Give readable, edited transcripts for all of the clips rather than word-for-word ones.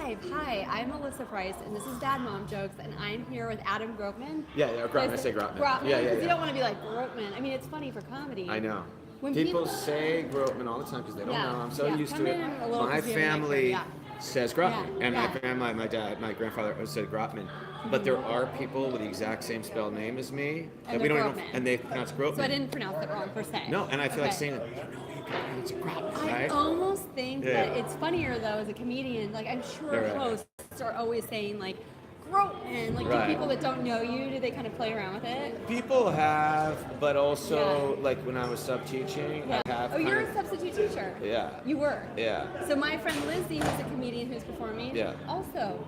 live. Hi, I'm Alyssa Price, and this is Dad Mom Jokes, and I'm here with Adam Gropman. Yeah, Gropman. I say Gropman. Gropman, Yeah, because you don't want to be like Gropman. I mean, it's funny for comedy. I know. When People say Gropman all the time because they don't know. I'm so used to it. My family says Gropman, and my family, my dad, my grandfather said Gropman. But there are people with the exact same spelled name as me that we don't even know, and they pronounce Gropman. So I didn't pronounce it wrong per se. No, and I feel like saying it. It's a Gropman, right? I almost think that it's funnier though as a comedian. Like I'm sure hosts are always saying like Gropman. Like do people that don't know you, do they kind of play around with it? People have, but also like when I was sub teaching, I have. Oh, you're a substitute teacher. Yeah. You were. Yeah. So my friend Lizzie, who's a comedian who's performing, also.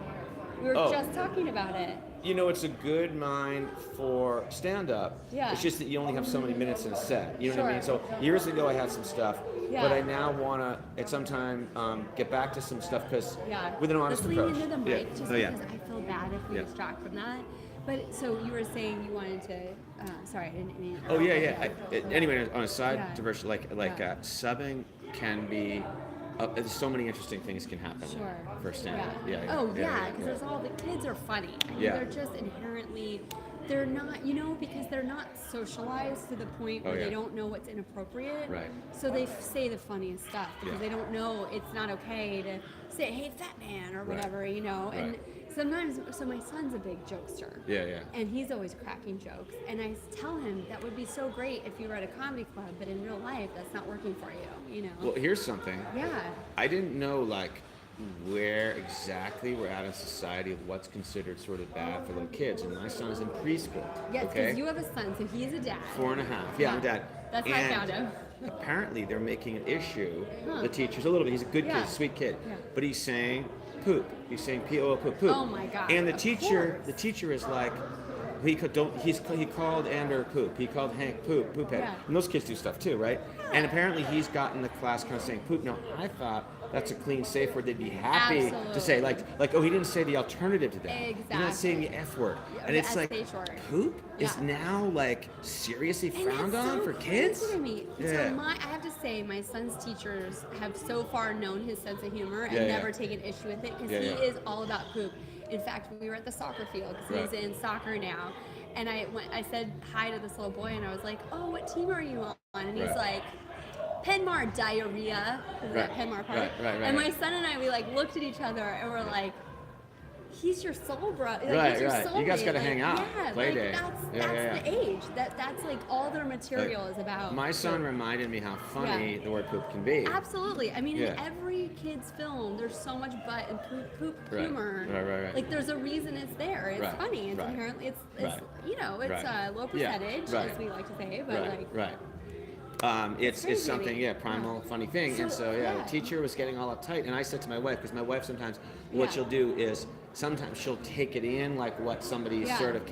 We were just talking about it. You know, it's a good mind for stand-up. Yeah. It's just that you only have so many minutes in a set. You know what I mean? So years ago I had some stuff, but I now want to at some time get back to some stuff because with an honest approach. Let's lean into the mic just because I feel bad if we distract from that. But so you were saying you wanted to, sorry, I didn't mean. Oh yeah. Anyway, on a side diversion, like subbing can be. There's so many interesting things can happen for stand-up. Because there's all the kids are funny. I mean, they're just inherently, they're not, because they're not socialized to the point where they don't know what's inappropriate. Right. So they say the funniest stuff because they don't know it's not okay to say, "Hey, fat man," or whatever, And sometimes, so my son's a big jokester. Yeah. And he's always cracking jokes. And I tell him that would be so great if you were at a comedy club, but in real life, that's not working for you, Well, here's something. Yeah. I didn't know, where exactly we're at in society of what's considered sort of bad for little kids. And my son is in preschool. Yes, because you have a son, so he's a dad. 4.5. Yeah, I'm a dad. That's how I found him. Apparently, they're making an issue. The teacher's a little bit, he's a good kid, sweet kid. Yeah. But he's saying poop. He's saying P-O-O, poop. Oh my God. And the teacher is like, he called Ander poop. He called Hank poop head. Yeah. And those kids do stuff too, right? And apparently he's gotten the class kind of saying poop. Now I thought that's a clean, safe word. They'd be happy to say like he didn't say the alternative to that. Exactly. He's not saying the F word. And it's like poop is now seriously frowned on for kids. Crazy to me. So I have to say, my son's teachers have so far known his sense of humor and never taken issue with it because he is all about poop. In fact, we were at the soccer field because he's in soccer now, and I said hi to this little boy, and I was like, "Oh, what team are you on?" And he's like, "Penmar Diarrhea." Penmar Park. And my son and I, we looked at each other, and we're like, he's your soul brother. He's your soulmate. You guys got to hang out. Play day. That's the age. That's all their material is about. My son reminded me how funny the word poop can be. Absolutely. I mean, in every kid's film, there's so much butt and poop humor. Right. Like, there's a reason it's there. It's funny. It's inherently, it's low percentage, as we like to say, but it's something, primal, funny thing. And so, the teacher was getting all uptight. And I said to my wife, because my wife sometimes, what she'll do is, sometimes she'll take it in, like what somebody's sort of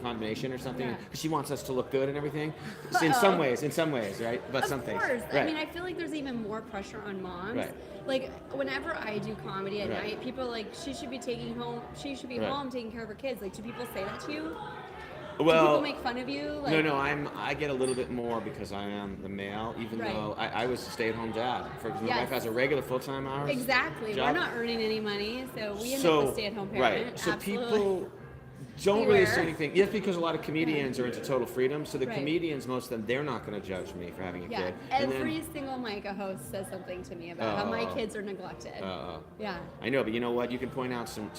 combination or something, because she wants us to look good and everything. In some ways, right? But some things. Of course. I mean, I feel like there's even more pressure on moms. Right. Like, whenever I do comedy at night, people are like, she should be home taking care of her kids. Like, do people say that to you? Well, do people make fun of you? No. I get a little bit more because I am the male, even though I was a stay-at-home dad. My wife has a regular full-time hours. Exactly. Job. We're not earning any money, so we end up with stay-at-home parent. Right. So Absolutely. People don't really say anything. Yes, because a lot of comedians are into total freedom. So the comedians, most of them, they're not going to judge me for having a kid. Every single Micah host says something to me about how my kids are neglected. Yeah. I know, but you know what? You can point out some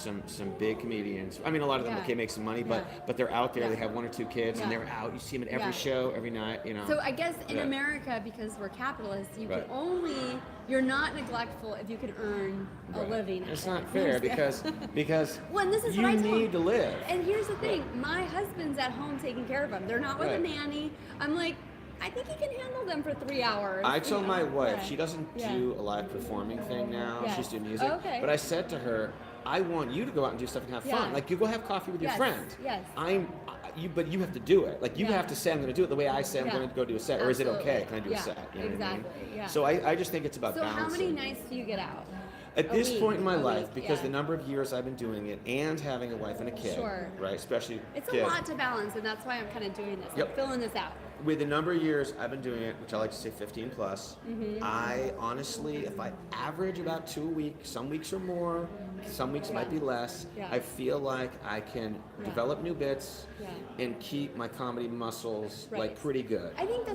big comedians. I mean, a lot of them make some money, but they're out there. They have one or two kids, and they're out. You see them at every show, every night. So I guess in America, because we're capitalists, you can only. You're not neglectful if you can earn a living. It's not fair because well, and this is you what I told need to live. And here's the thing: my husband's at home taking care of them. They're not with a nanny. I'm like, I think he can handle them for 3 hours. I told my wife she doesn't do a live performing thing now. She's doing music. But I said to her, I want you to go out and do stuff and have fun. Like, you go have coffee with your friends. Yes. But you have to do it. Like, you have to say, I'm going to do it the way I say I'm going to go do a set. Or is it okay? Can I do a set? You know exactly. What I mean? Yeah. So I just think it's about balancing. So how many nights do you get out? At this point in my life, because the number of years I've been doing it and having a wife and a kid, right, especially it's a lot to balance, and that's why I'm kind of doing this. I'm filling this out. With the number of years I've been doing it, which I like to say 15 plus, I honestly, if I average about 2 a week, some weeks are more, Some weeks might be less. Yeah. I feel like I can develop new bits and keep my comedy muscles like pretty good. I think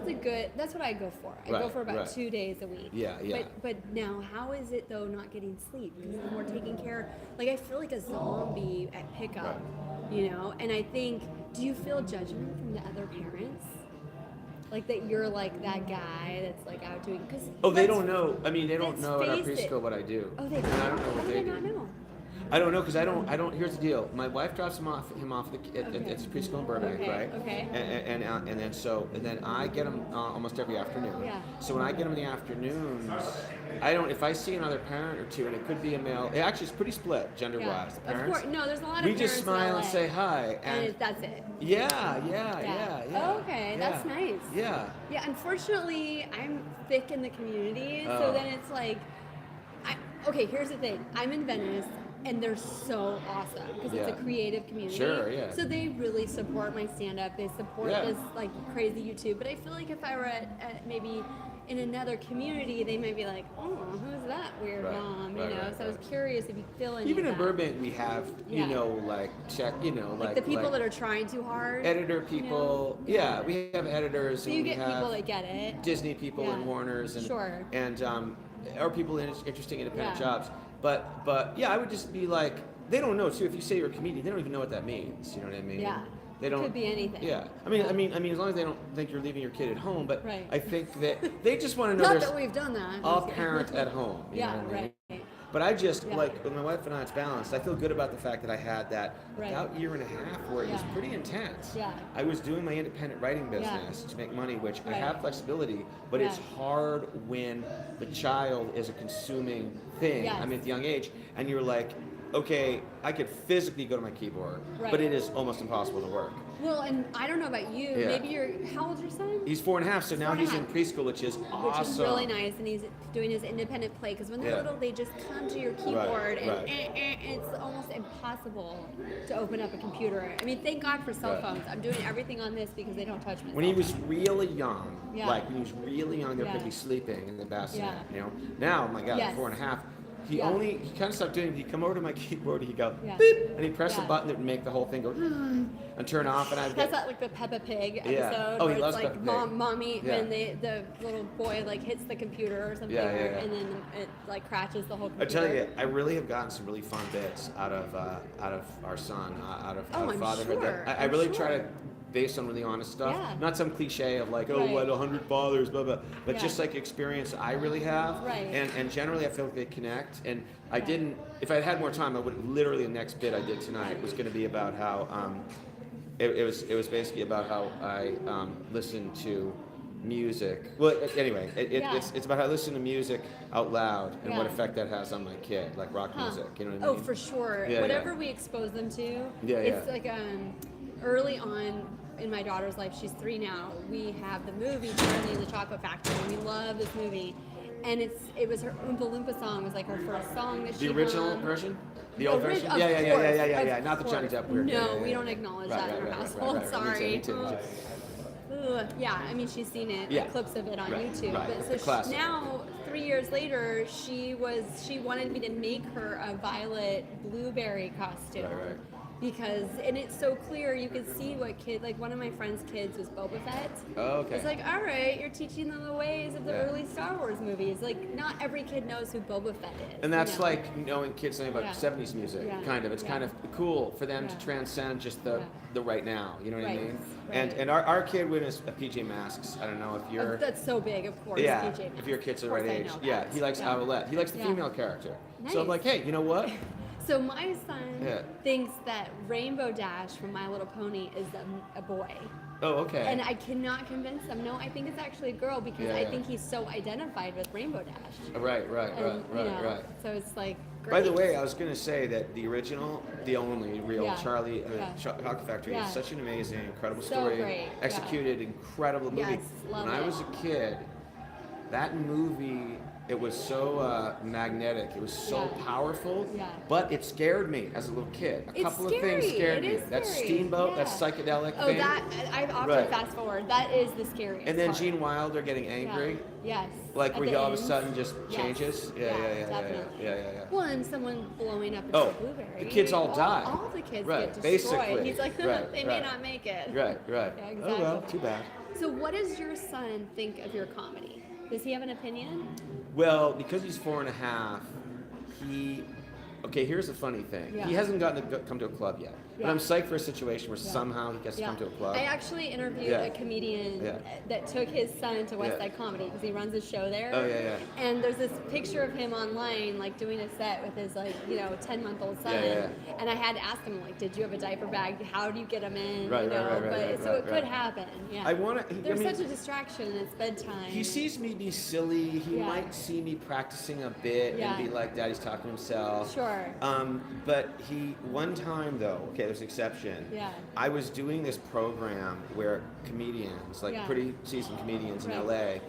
that's what I go for. I go for about 2 days a week. Yeah. But now, how is it though not getting sleep? Because then we're taking care, like I feel like a zombie at pickup, you know? And I think, do you feel judgment from the other parents? Like that you're like that guy that's like out doing, cause they don't know. I mean, they don't know at our preschool what I do. Oh, they don't. I don't know How what do they they not do. know? I don't know because I don't. Here's the deal. My wife drops him off at preschool in Burbank, right? Okay. And then I get him almost every afternoon. Yeah. So when I get him in the afternoons, I don't. If I see another parent or two, and it could be a male. It actually is pretty split gender-wise. The parents. Of course. No, there's a lot of we parents just smile in LA, and say hi, and that's it. Yeah. Oh, okay, that's nice. Yeah. Yeah. Unfortunately, I'm thick in the community, so then it's like, okay. Here's the thing. I'm in Venice. And they're so awesome because it's a creative community. Sure, yeah. So they really support my stand-up. They support this like crazy YouTube. But I feel like if I were at maybe in another community, they might be like, oh, who's that weird mom? You know. So I was curious if you feel any. Even of in that. Burbank, we have like the people that are trying too hard. Editor people. You know? Yeah, we have editors. So and you we get have people that get it. Disney people and Warners and or people in interesting independent jobs. But yeah, I would just be like, they don't know too. If you say you're a comedian, they don't even know what that means. You know what I mean? Yeah. They don't. It could be anything. Yeah. I mean, as long as they don't think you're leaving your kid at home. But I think that they just want to know Not there's that we've done that. a parent at home. You know what I mean? But I just, like, with my wife and I, it's balanced. I feel good about the fact that I had that about year and a half where it was pretty intense. Yeah. I was doing my independent writing business to make money, which I have flexibility, but it's hard when the child is a consuming thing. I mean, at the young age, and you're like, okay, I could physically go to my keyboard, but it is almost impossible to work. Well, and I don't know about you. Yeah. Maybe how old's your son? He's 4.5, so now he's in preschool, which is awesome. Which is really nice, and he's doing his independent play, because when they're little, they just come to your keyboard, and it's almost impossible to open up a computer. I mean, thank God for cell phones. I'm doing everything on this because they don't touch me. When he was really young, like when he was really young, they could be sleeping in the bassinet, you know? Now, my God, 4.5. He kind of stopped doing it. He'd come over to my keyboard, he'd go, beep, and he'd press a button that would make the whole thing go, and turn off, and I'd get... That's like the Peppa Pig episode, Oh, where he loves it's like Peppa Pig. mommy, when the little boy like hits the computer or something, and then it like crashes the whole computer. I tell you, I really have gotten some really fun bits out of our son, out of fatherhood. Sure. I really try to, based on really honest stuff, not some cliche of like, what 100 fathers, blah blah, but just like experience I really have, and generally I feel like they connect. And I didn't, if I had more time, I would literally, the next bit I did tonight was going to be about how it was basically about how I listened to music. Well, anyway, it's about how I listen to music out loud and what effect that has on my kid, like rock music. You know what I mean? Oh, for sure. Yeah, Whatever we expose them to, it's like early on in my daughter's life, she's 3 now, we have the movie Charlie and the Chocolate Factory, and we love this movie. And it was her Oompa Loompa song, was like her first song that she The original hummed. version? The old version? Of Yeah. Not the course. Johnny Depp weird. No, we don't acknowledge that in our household. Sorry. Me too. Ugh, yeah, I mean, she's seen it, clips of it on YouTube. But so now, 3 years later, she wanted me to make her a violet blueberry costume. Because, and it's so clear, you can see what like one of my friend's kids was Boba Fett. Oh, okay. It's like, all right, you're teaching them the ways of the early Star Wars movies. Like, not every kid knows who Boba Fett is. And that's like knowing kids something about 70s music, kind of. It's kind of cool for them to transcend just the right now, you know what I mean? And our kid went as PJ Masks. I don't know if you're... that's so big, of course, yeah, PJ Masks. If your kid's the right age. Yeah, he likes Owlette. He likes the female character. Nice. So I'm like, hey, you know what? So my son thinks that Rainbow Dash from My Little Pony is a boy. Oh, okay. And I cannot convince him. No, I think it's actually a girl because I think he's so identified with Rainbow Dash. Right. So it's like, great. By the way, I was going to say that the original, the only real Charlie Chocolate Factory is such an amazing, incredible story. Great. Executed, incredible movie. Yes, love when it. I was a kid, that movie It was so magnetic. It was so powerful. Yeah. But it scared me as a little kid. A couple of things scared me. That scary. steamboat, that psychedelic thing. That I've often fast forward. That is the scariest. And then part. Gene Wilder getting angry. Yes. Like where he all of a end. sudden just changes. Yeah. Well, and someone blowing up Oh, a blueberry. the kids all die. All the kids Right, get destroyed. basically. He's like, they may not make it. Right. Yeah, exactly. Oh well, too bad. So what does your son think of your comedy? Does he have an opinion? Well, because he's 4.5, okay, here's the funny thing. Yeah. He hasn't gotten to come to a club yet. But I'm psyched for a situation where somehow he gets to come to a club. I actually interviewed a comedian that took his son to West Side Comedy because he runs a show there. Oh, yeah. And there's this picture of him online, like doing a set with his 10-month-old son. Yeah. And I had to ask him, like, did you have a diaper bag? How do you get him in? Right. So it could happen. Yeah. There's such a distraction, and it's bedtime. He sees me be silly. He might see me practicing a bit and be like, Daddy's talking to himself. Sure. But one time though, okay, there's an exception. Yeah. I was doing this program where comedians, like pretty seasoned comedians in LA,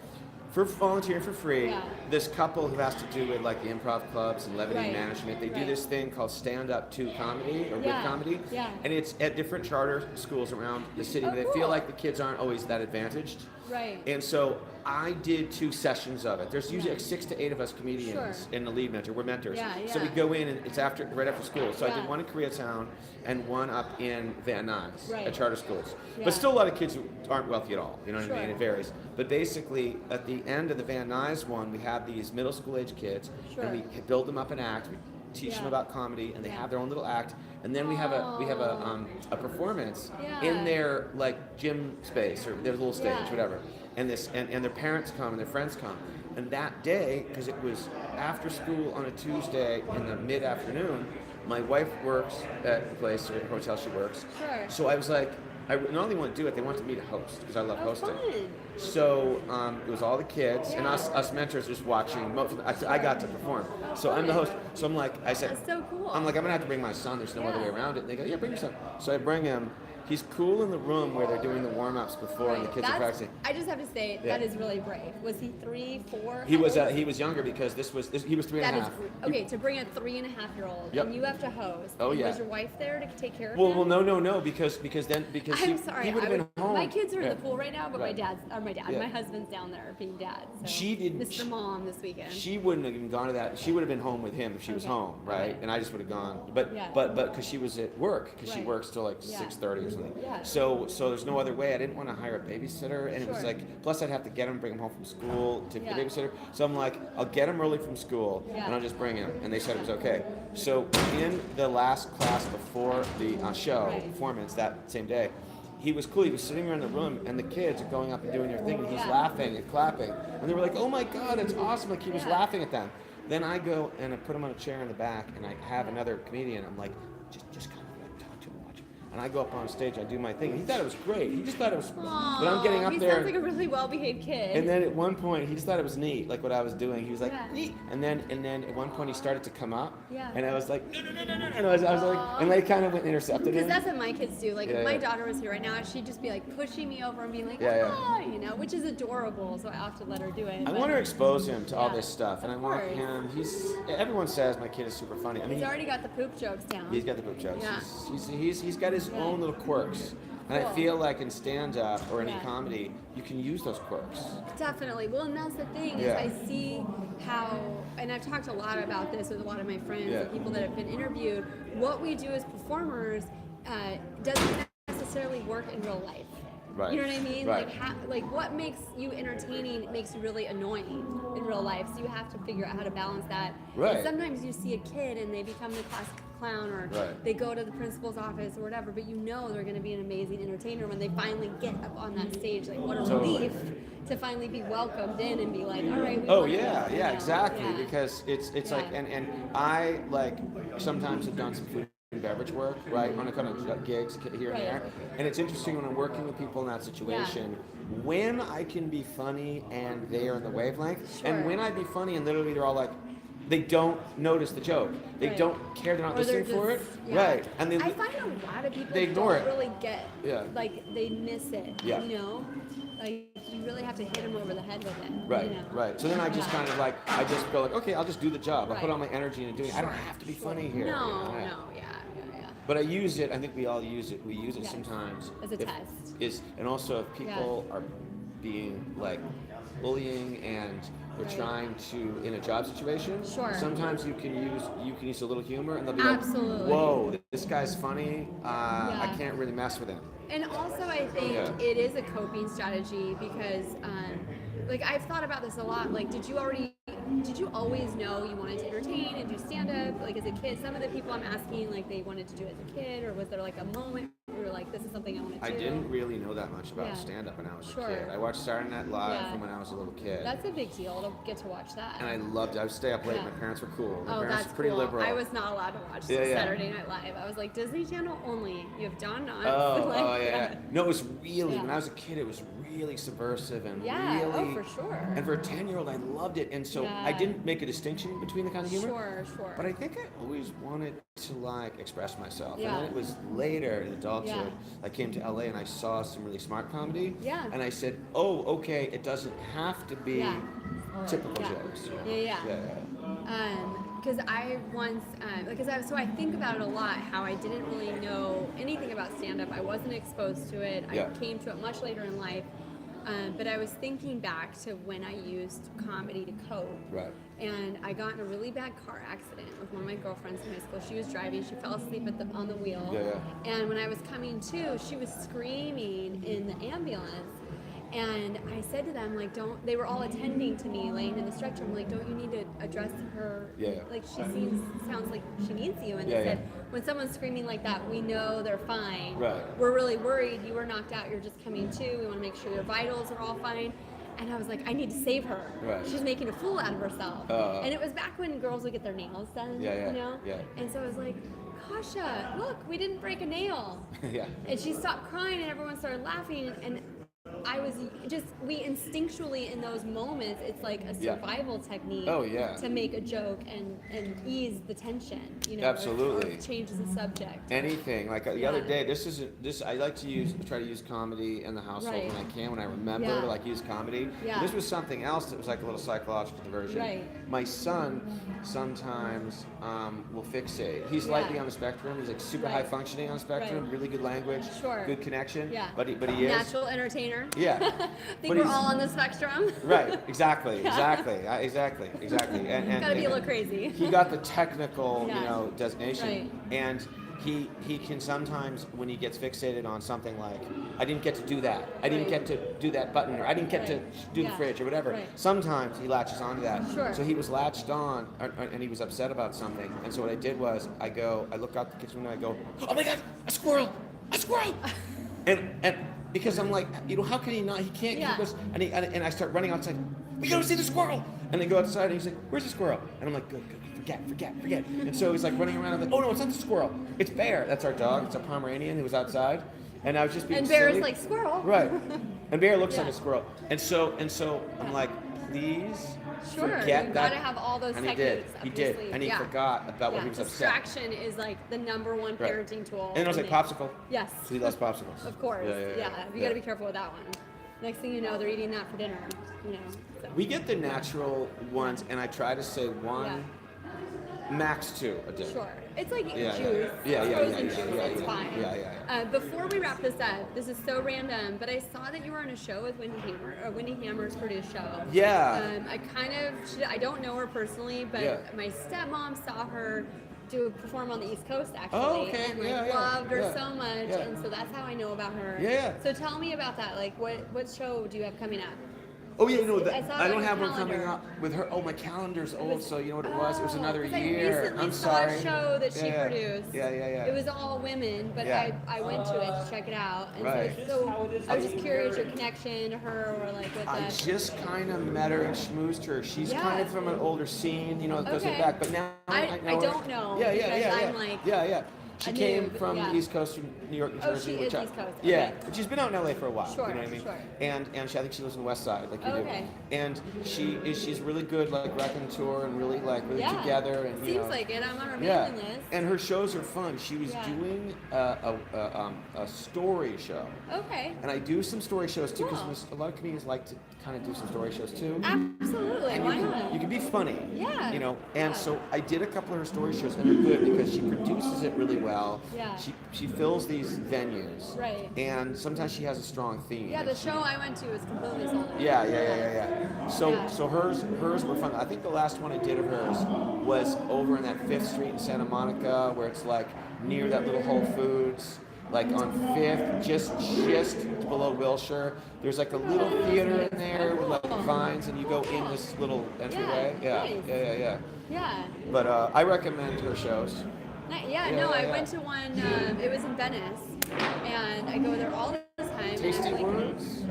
for volunteering for free, this couple who has to do with like the improv clubs and levity management, they do this thing called stand up to comedy or with comedy. Yeah. And it's at different charter schools around the city, but they feel like the kids aren't always that advantaged. Right. And so I did 2 sessions of it. There's usually like 6 to 8 of us comedians in the lead mentor. We're mentors. So we go in and it's right after school. So I did one in Koreatown and one up in Van Nuys at charter schools. But still a lot of kids who aren't wealthy at all. You know what I mean? It varies. But basically at the end of the Van Nuys one, we have these middle school age kids and we build them up an act. We teach them about comedy and they have their own little act. And then we have a performance in their like gym space or their little stage, whatever. And their parents come and their friends come. And that day, because it was after school on a Tuesday in the mid-afternoon, my wife works at the place or the hotel she works. Sure. So I was like, I not only want to do it, they wanted me to host because I love hosting. Fun. So it was all the kids and us mentors just watching. I got to perform. So I'm the host. So I'm like, I said, that's so cool. I'm like, I'm gonna have to bring my son. There's no other way around it. And they go, yeah, bring your son. So I bring him. He's cool in the room where they're doing the warm-ups before and the kids are practicing. I just have to say, that is really brave. Was he 3, 4? He was younger because he was 3.5. Okay, to bring a 3.5-year-old and you have to host. Oh yeah. Was your wife there to take care of him? Well, no, because he would have been home. My kids are in the pool right now, but my husband's down there being dad. So she didn't. Mr. Mom this weekend. She wouldn't have even gone to that. She would have been home with him if she was home, right? And I just would have gone. But because she was at work, because she works till like 6:30 or something. Yeah. So there's no other way. I didn't want to hire a babysitter, and it was like, plus I'd have to get him, bring him home from school to the babysitter. So I'm like, I'll get him early from school, and I'll just bring him. And they said it was okay. So in the last class before the performance that same day, he was cool. He was sitting around the room, and the kids are going up and doing their thing, and he's laughing and clapping. And they were like, oh my God, it's awesome. Like he was laughing at them. Then I go and I put him on a chair in the back, and I have another comedian. I'm like, just come. And I go up on stage, I do my thing. He thought it was great. He just thought it was. But I'm getting up there. He sounds like a really well-behaved kid. And then at one point, he just thought it was neat, like what I was doing. He was like, neat. And then at one point, he started to come up. Yeah. And I was like, no. And I was like, and they kind of went and intercepted him. Because that's what my kids do. Like my daughter was here right now, she'd just be like pushing me over and being like, which is adorable. So I have to let her do it. I want to expose him to all this stuff, and I want him. Everyone says my kid is super funny. I mean, he's already got the poop jokes down. He's got the poop jokes. Yeah. He's got his own little quirks. And I feel like in stand-up or any comedy, you can use those quirks. Definitely. Well, and that's the thing is I see how, and I've talked a lot about this with a lot of my friends and people that have been interviewed, what we do as performers doesn't necessarily work in real life. Right. You know what I mean? Right. Like what makes you entertaining makes you really annoying in real life. So you have to figure out how to balance that. Right. And sometimes you see a kid and they become the class clown or they go to the principal's office or whatever, but you know they're going to be an amazing entertainer when they finally get up on that stage. Like what a relief to finally be welcomed in and be like, all right. Exactly. Because it's like, and I like sometimes have done some food and beverage work, right, on a kind of gigs here and there. And it's interesting when I'm working with people in that situation, when I can be funny and they are in the wavelength, and when I be funny and literally they're all like, they don't notice the joke. They don't care. They're not listening for it. Right. And I find a lot of people they ignore don't really get, like, they miss it. Yeah. You know? Like you really have to hit them over the head with it. Right, you know? right. So then I just kind of like, I just go like, okay, I'll just do the job. I'll put all my energy into doing it. I don't have to be funny here. No, you know? no, yeah. But I use it. I think we all use it. We use it sometimes as a test. And also if people are being like bullying and they're trying to in a job situation. Sure. Sometimes you can use a little humor and they'll be Absolutely. like, whoa, this guy's funny. I can't really mess with him. And also I think it is a coping strategy because like I've thought about this a lot. Like did you always know you wanted to entertain and do stand-up like as a kid? Some of the people I'm asking like they wanted to do it as a kid, or was there like a moment where you were like, this is something I want to do? I didn't really know that much about stand-up when I was a kid. I watched Saturday Night Live from when I was a little kid. That's a big deal to get to watch that. And I loved it. I would stay up late. My parents were cool. My parents that's were pretty cool. liberal. I was not allowed to watch Saturday Night Live. I was like, Disney Channel only. You have Don Knotts. No, it was really, when I was a kid, it was really subversive and really. For sure. And for a 10-year-old, I loved it. And so I didn't make a distinction between the kind of humor. Sure. But I think I always wanted to like express myself. And then it was later in adulthood, I came to LA and I saw some really smart comedy. And I said, oh, okay, it doesn't have to be typical jokes. Because I once, so I think about it a lot, how I didn't really know anything about stand-up. I wasn't exposed to it. I came to it much later in life. But I was thinking back to when I used comedy to cope. Right. And I got in a really bad car accident with one of my girlfriends in high school. She was driving. She fell asleep on the wheel. And when I was coming to, she was screaming in the ambulance. And I said to them, like, they were all attending to me laying in the stretcher. I'm like, don't you need to address her? Like, she sounds like she needs you. And they said, when someone's screaming like that, we know they're fine. We're really worried. You were knocked out. You're just coming to. We want to make sure your vitals are all fine. And I was like, I need to save her. She's making a fool out of herself. And it was back when girls would get their nails done, you know? And so I was like, Kasha, look, we didn't break a nail. And she stopped crying and everyone started laughing. And I was we instinctually in those moments, it's like a survival technique to make a joke and ease the tension, you know. Absolutely. Or changes the subject. Anything. Like the other day, I like to try to use comedy in the household when I can, when I remember to like use comedy. This was something else that was like a little psychological diversion. My son sometimes will fixate. He's slightly on the spectrum. He's like super high functioning on the spectrum, really good language, good connection. But he is. Natural entertainer. Yeah. I think we're all on the spectrum. Right, exactly. And gotta be a little crazy. He got the technical, designation. And he can sometimes, when he gets fixated on something like, I didn't get to do that, I didn't get to do that button, or I didn't get to do the fridge, or whatever. Sometimes he latches onto that. So he was latched on, and he was upset about something. And so what I did was, I look out the kitchen window, and I go, oh my God, a squirrel! And because I'm like, how can he not? He can't. He goes, and I start running outside. We go to see the squirrel. And they go outside, and he's like, where's the squirrel? And I'm like, good, forget. And so he's like running around. I'm like, oh no, it's not the squirrel. It's Bear. That's our dog. It's a Pomeranian who was outside. And I was just being silly. And Bear's like, squirrel. Right. And Bear looks like a squirrel. And so I'm like, please forget that. Gotta have all those techniques. He did. And he forgot about what he was upset. Distraction is like the number one parenting tool. And it was like popsicle. Yes. So he loves popsicles. Of course. You gotta be careful with that one. Next thing you know, they're eating that for dinner. So. We get the natural ones, and I try to say one, max two a day. Sure. It's like juice. Frozen juice. It's fine. Before we wrap this up, this is so random, but I saw that you were on a show with Wendy Hammer's produced show. I don't know her personally, but my stepmom saw her perform on the East Coast actually, and loved her so much, and so that's how I know about her. So tell me about that. Like, what show do you have coming up? Oh yeah, I don't have one coming up with her. Oh, my calendar's old, so you know what it was? It was another year. I'm sorry. I recently saw a show that she produced. Yeah. It was all women, but I went to it to check it out. And so I was just curious your connection to her, or like what I just kind of met her and schmoozed her. She's kind of from an older scene, that goes way back. But now I know don't know. I'm like. She came from the East Coast, from New York, New Jersey. Oh, she is East Coast. Yeah, Okay. but she's been out in LA for a while. Sure, you know what I mean? sure. And I think she lives in the West Side, like you do. Okay. And she's really good, like raconteur, and really together. And seems like it. I'm on her mailing list. And her shows are fun. She was doing a story show. Okay. And I do some story shows too, because a lot of comedians like to kind of do some story shows too. Absolutely. And Why not? you can be funny. Yeah. You know, and so I did a couple of her story shows, and they're good because she produces it really well. Yeah. She fills these venues. Right. And sometimes she has a strong theme. Yeah, the show I went to was completely sold out. Yeah. So hers were fun. I think the last one I did of hers was over in that 5th Street in Santa Monica, where it's like near that little Whole Foods. Like on 5th, just below Wilshire. There's like a little theater in there with like vines, and you go in this little entryway. Yeah. But I recommend her shows. I went to one. It was in Venice, and I go there all the time. Tasty Words?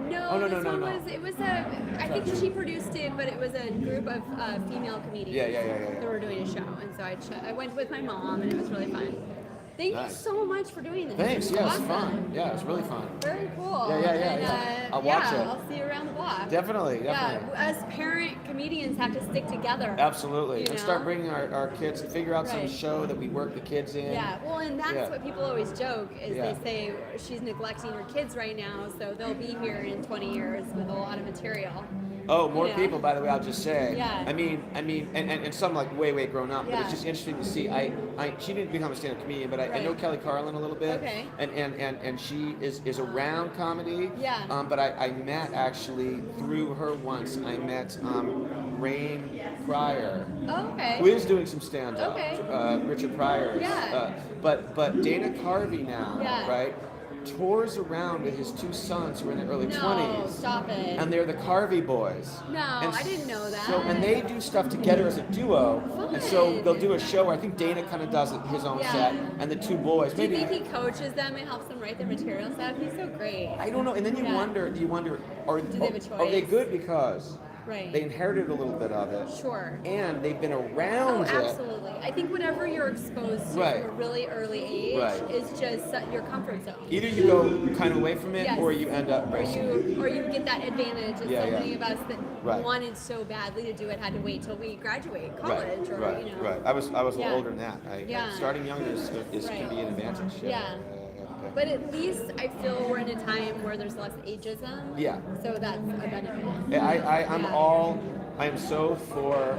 No. It was I think she produced it, but it was a group of female comedians. Yeah. That were doing a show, and so I went with my mom, and it was really fun. Thank you so much for doing this. Thanks. Yeah, awesome. it's fun. Yeah, it's really fun. Very cool. Yeah. I'll watch it. I'll see you around the block. Definitely. Yeah, us parent comedians have to stick together. Absolutely. And start bringing our kids, figure out some show that we work the kids in. Yeah, well, and that's what people always joke is they say she's neglecting her kids right now, so they'll be here in 20 years with a lot of material. Oh, more people, by the way, I'll just say. Yeah. I mean, and some like way grown up, but it's just interesting to see. She didn't become a stand-up comedian, but I know Kelly Carlin a little bit. Okay. And she is around comedy. Yeah. But I met actually through her once. I met Rain Pryor. Oh, okay. Who is doing some stand-up. Okay. Richard Pryor. Yeah. But Dana Carvey now, right? Tours around with his 2 sons who are in their early 20s. No, stop it. And they're the Carvey boys. No, I didn't know that. So, and they do stuff together as a duo. Fun. And so they'll do a show where I think Dana kind of does his own set, and the 2 boys. Do you think he coaches them and helps them write their material stuff? He's so great. I don't know. And then you wonder, are they have a choice? they good because Right. they inherited a little bit of it. Sure. And they've been around it. Absolutely. I think whatever you're exposed to from a really early age is just your comfort zone. Either you go kind of away from it, or you end up racing. Or you get that advantage. And so many of us that wanted so badly to do it had to wait till we graduate college. Right. I was a little older than that. Starting young can be an advantage. Yeah. But at least I feel we're in a time where there's less ageism. Yeah. So that's a benefit. I am so for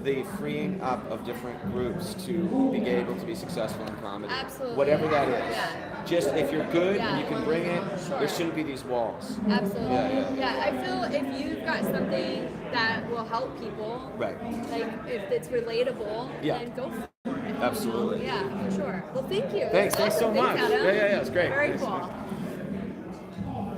the freeing up of different groups to be able to be successful in comedy. Absolutely. Whatever that is. Yeah. Just if you're good and you can bring it, there shouldn't be these walls. Absolutely. Yeah. I feel if you've got something that will help people, like if it's relatable, then go for it. Absolutely. Yeah, for sure. Well, thank you. Thanks so much. Adam. Yeah, it's great. Very cool.